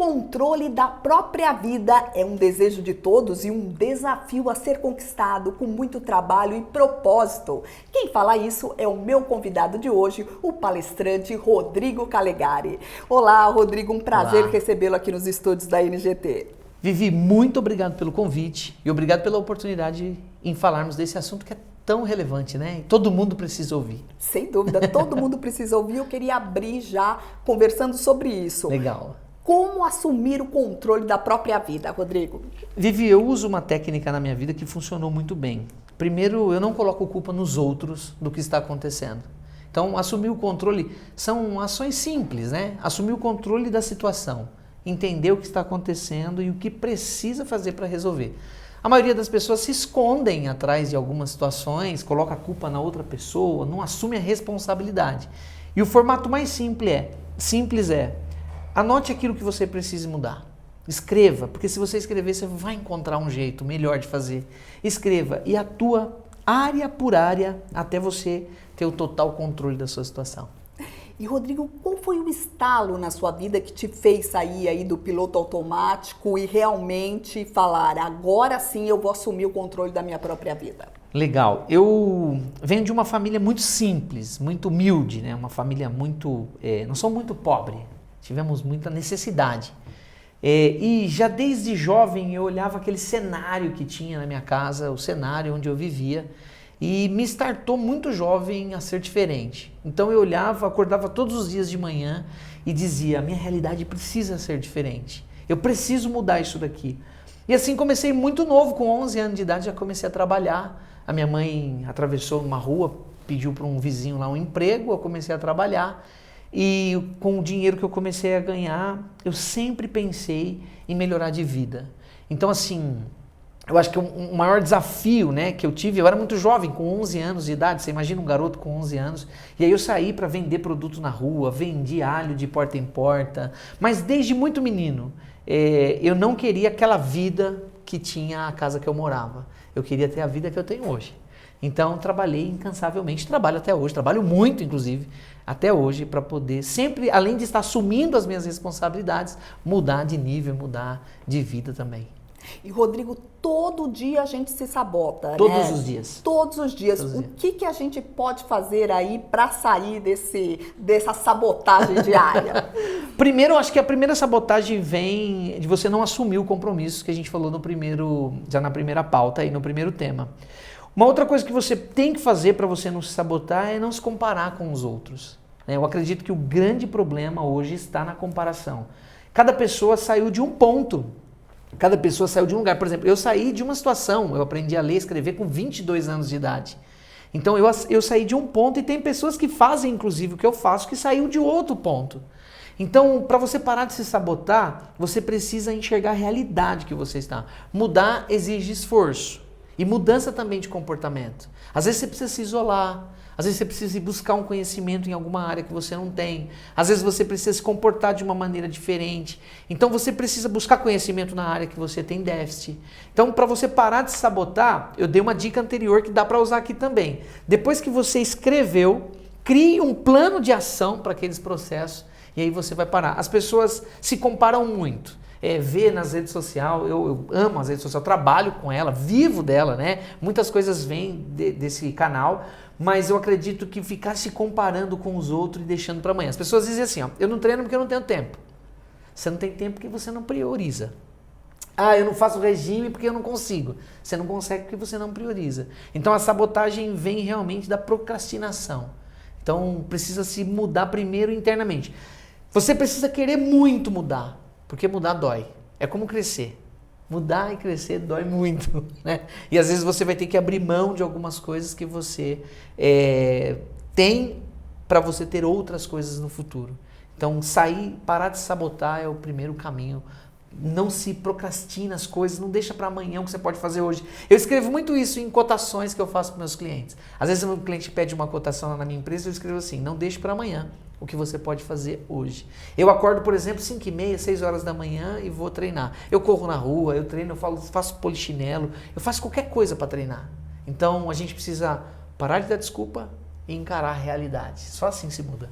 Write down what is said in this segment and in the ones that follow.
controle da própria vida é um desejo de todos e um desafio a ser conquistado com muito trabalho e propósito. Quem fala isso é o meu convidado de hoje, o palestrante Rodrigo Calegari. Olá, Rodrigo, um prazer recebê-lo aqui nos estúdios da NGT. Vivi, muito obrigado pelo convite e obrigado pela oportunidade em falarmos desse assunto que é tão relevante, né? E todo mundo precisa ouvir. Sem dúvida, todo mundo precisa ouvir. Eu queria abrir já conversando sobre isso. Legal. Como assumir o controle da própria vida, Rodrigo? Vivi, eu uso uma técnica na minha vida que funcionou muito bem. Primeiro, eu não coloco culpa nos outros do que está acontecendo. Então, assumir o controle são ações simples, né? Assumir o controle da situação, entender o que está acontecendo e o que precisa fazer para resolver. A maioria das pessoas se escondem atrás de algumas situações, coloca a culpa na outra pessoa, não assume a responsabilidade. E o formato mais simples é, anote aquilo que você precisa mudar. Escreva, porque se você escrever, você vai encontrar um jeito melhor de fazer. Escreva e atua área por área até você ter o total controle da sua situação. E Rodrigo, qual foi o estalo na sua vida que te fez sair aí do piloto automático e realmente falar, agora sim eu vou assumir o controle da minha própria vida? Legal. Eu venho de uma família muito simples, muito humilde, né? Uma família muito... não sou muito pobre, tivemos muita necessidade. E já desde jovem eu olhava aquele cenário que tinha na minha casa, o cenário onde eu vivia, e me startou muito jovem a ser diferente. Então eu olhava, acordava todos os dias de manhã e dizia, a minha realidade precisa ser diferente. Eu preciso mudar isso daqui. E assim comecei muito novo, com 11 anos de idade já comecei a trabalhar. A minha mãe atravessou uma rua, pediu para um vizinho lá um emprego, eu comecei a trabalhar. E com o dinheiro que eu comecei a ganhar, eu sempre pensei em melhorar de vida. Então assim... Eu acho que o maior desafio, né, que eu tive, eu era muito jovem, com 11 anos de idade, você imagina um garoto com 11 anos, e aí eu saí para vender produtos na rua, vendi alho de porta em porta, mas desde muito menino, eu não queria aquela vida que tinha a casa que eu morava, eu queria ter a vida que eu tenho hoje. Então trabalhei incansavelmente, trabalho até hoje, trabalho muito inclusive, até hoje, para poder sempre, além de estar assumindo as minhas responsabilidades, mudar de nível, mudar de vida também. E Rodrigo, todo dia a gente se sabota, Todos os dias. Todos os dias. O que a gente pode fazer aí para sair dessa sabotagem diária? Primeiro, eu acho que a primeira sabotagem vem de você não assumir o compromisso que a gente falou já na primeira pauta, aí no primeiro tema. Uma outra coisa que você tem que fazer para você não se sabotar é não se comparar com os outros. Eu acredito que o grande problema hoje está na comparação. Cada pessoa saiu de um ponto. Cada pessoa saiu de um lugar. Por exemplo, eu saí de uma situação, eu aprendi a ler e escrever com 22 anos de idade. Então eu saí de um ponto e tem pessoas que fazem inclusive o que eu faço que saiu de outro ponto. Então, para você parar de se sabotar, você precisa enxergar a realidade que você está. Mudar exige esforço e mudança também de comportamento. Às vezes você precisa se isolar. Às vezes você precisa ir buscar um conhecimento em alguma área que você não tem. Às vezes você precisa se comportar de uma maneira diferente. Então você precisa buscar conhecimento na área que você tem déficit. Então para você parar de se sabotar, eu dei uma dica anterior que dá para usar aqui também. Depois que você escreveu, crie um plano de ação para aqueles processos e aí você vai parar. As pessoas se comparam muito. Ver nas redes sociais, eu amo as redes sociais, eu trabalho com ela, vivo dela, né? Muitas coisas vêm desse canal, mas eu acredito que ficar se comparando com os outros e deixando para amanhã. As pessoas dizem assim, ó, eu não treino porque eu não tenho tempo. Você não tem tempo porque você não prioriza. Ah, eu não faço regime porque eu não consigo. Você não consegue porque você não prioriza. Então a sabotagem vem realmente da procrastinação. Então precisa se mudar primeiro internamente. Você precisa querer muito mudar. Porque mudar dói. É como crescer. Mudar e crescer dói muito, né? E às vezes você vai ter que abrir mão de algumas coisas que você tem para você ter outras coisas no futuro. Então parar de sabotar é o primeiro caminho. Não se procrastina as coisas, não deixa para amanhã o que você pode fazer hoje. Eu escrevo muito isso em cotações que eu faço para meus clientes. Às vezes um cliente pede uma cotação lá na minha empresa, eu escrevo assim, não deixe para amanhã o que você pode fazer hoje. Eu acordo, por exemplo, 5h30, 6 horas da manhã e vou treinar. Eu corro na rua, eu treino, eu faço polichinelo, eu faço qualquer coisa para treinar. Então a gente precisa parar de dar desculpa e encarar a realidade. Só assim se muda.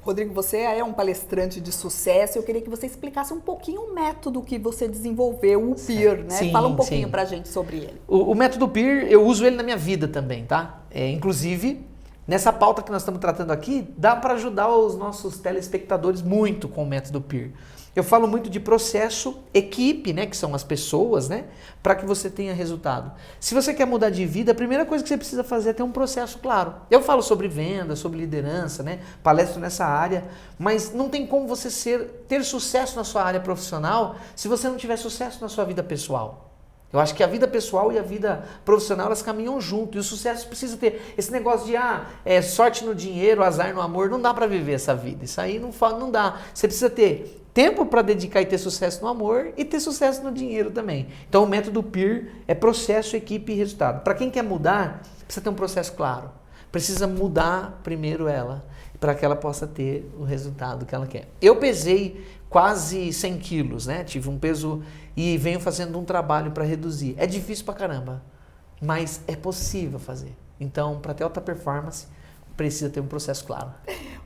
Rodrigo, você é um palestrante de sucesso. Eu queria que você explicasse um pouquinho o método que você desenvolveu, o PEER, né? Sim, Fala um pouquinho sim. pra gente sobre ele. O método PEER, eu uso ele na minha vida também, tá? Inclusive, nessa pauta que nós estamos tratando aqui, dá para ajudar os nossos telespectadores muito com o método PEER. Eu falo muito de processo, equipe, né, que são as pessoas, né, para que você tenha resultado. Se você quer mudar de vida, a primeira coisa que você precisa fazer é ter um processo claro. Eu falo sobre venda, sobre liderança, né, palestro nessa área, mas não tem como você ter sucesso na sua área profissional se você não tiver sucesso na sua vida pessoal. Eu acho que a vida pessoal e a vida profissional, elas caminham junto. E o sucesso precisa ter esse negócio de sorte no dinheiro, azar no amor. Não dá para viver essa vida. Isso aí não dá. Você precisa ter tempo para dedicar e ter sucesso no amor e ter sucesso no dinheiro também. Então o método PEER é processo, equipe e resultado. Para quem quer mudar, precisa ter um processo claro. Precisa mudar primeiro ela, para que ela possa ter o resultado que ela quer. Eu pesei quase 100 quilos, né? Tive um peso e venho fazendo um trabalho para reduzir. É difícil pra caramba, mas é possível fazer. Então, para ter alta performance, precisa ter um processo claro.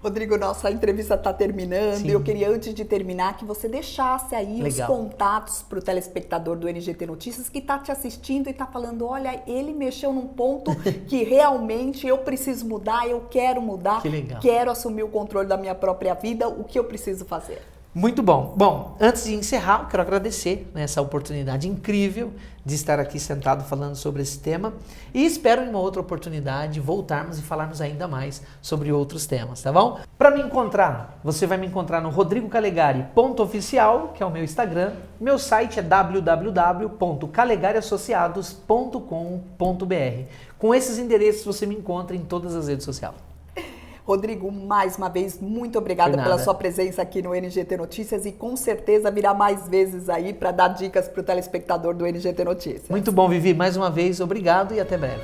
Rodrigo, nossa entrevista está terminando. Sim. Eu queria, antes de terminar, que você deixasse aí Legal. os contatos para o telespectador do NGT Notícias que está te assistindo e está falando, olha, ele mexeu num ponto que realmente eu preciso mudar, eu quero mudar, Que legal. quero assumir o controle da minha própria vida, o que eu preciso fazer? Muito bom. Bom, antes de encerrar, eu quero agradecer, né, essa oportunidade incrível de estar aqui sentado falando sobre esse tema e espero em uma outra oportunidade voltarmos e falarmos ainda mais sobre outros temas, tá bom? Para me encontrar, você vai me encontrar no rodrigocalegari.oficial, que é o meu Instagram. Meu site é www.calegariassociados.com.br. Com esses endereços você me encontra em todas as redes sociais. Rodrigo, mais uma vez, muito obrigada pela sua presença aqui no NGT Notícias e com certeza virá mais vezes aí para dar dicas para o telespectador do NGT Notícias. Muito bom, Vivi. Mais uma vez, obrigado e até breve.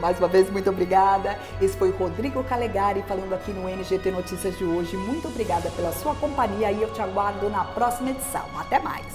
Mais uma vez, muito obrigada. Esse foi Rodrigo Calegari falando aqui no NGT Notícias de hoje. Muito obrigada pela sua companhia e eu te aguardo na próxima edição. Até mais!